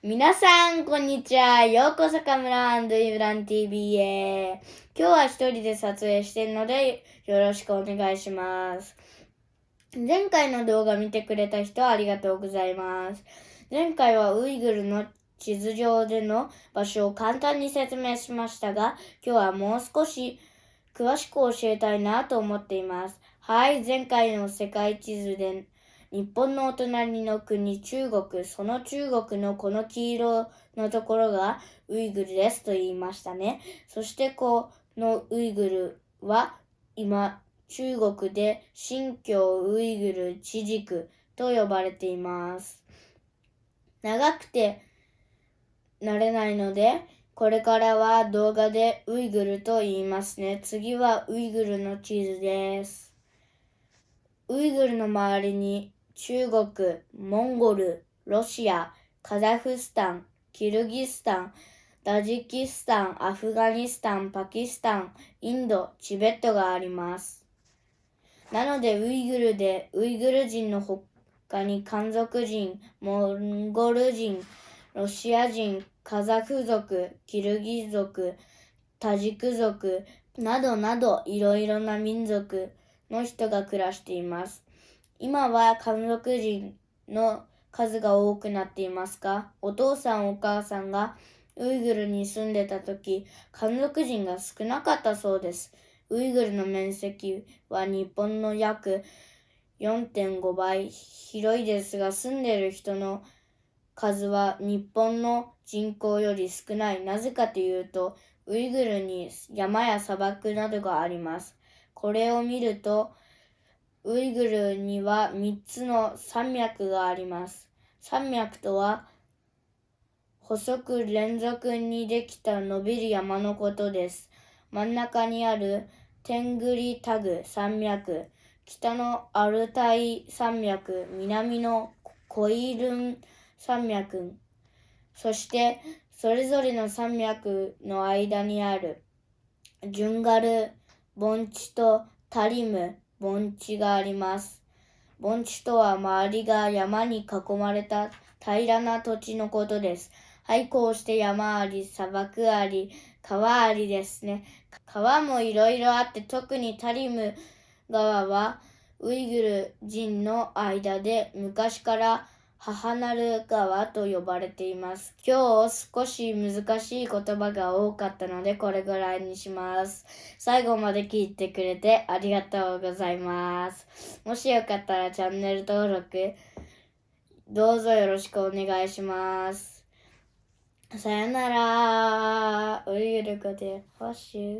皆さん、こんにちは。ようこそカムラ&イブラン TV へ。今日は一人で撮影しているので、よろしくお願いします。前回の動画見てくれた人はありがとうございます。前回はウイグルの地図上での場所を簡単に説明しましたが、今日はもう少し詳しく教えたいなと思っています。はい、前回の世界地図で日本のお隣の国中国、その中国のこの黄色のところがウイグルですと言いましたね。そしてこのウイグルは今中国で新疆ウイグル自治区と呼ばれています。長くて慣れないので、これからは動画でウイグルと言いますね。次はウイグルの地図です。ウイグルの周りに中国、モンゴル、ロシア、カザフスタン、キルギスタン、タジキスタン、アフガニスタン、パキスタン、インド、チベットがあります。なのでウイグルでウイグル人の他に漢族人、モンゴル人、ロシア人、カザフ族、キルギ族、タジク族などなどいろいろな民族の人が暮らしています。今は漢族人の数が多くなっていますが、お父さんお母さんがウイグルに住んでた時、漢族人が少なかったそうです。ウイグルの面積は日本の約 4.5 倍広いですが、住んでいる人の数は日本の人口より少ない。なぜかというと、ウイグルに山や砂漠などがあります。これを見ると、ウイグルには3つの山脈があります。山脈とは、細く連続にできた伸びる山のことです。真ん中にあるテングリタグ山脈、北のアルタイ山脈、南のコイルン山脈、そしてそれぞれの山脈の間にあるジュンガル盆地とタリム盆地があります。盆地とは周りが山に囲まれた平らな土地のことです。はい、こうして山あり、砂漠あり、川ありですね。川もいろいろあって、特にタリム川はウイグル人の間で昔から母なる川と呼ばれています。今日少し難しい言葉が多かったのでこれぐらいにします。最後まで聞いてくれてありがとうございます。もしよかったらチャンネル登録どうぞよろしくお願いします。さよなら。ウイグル語でホッシュ。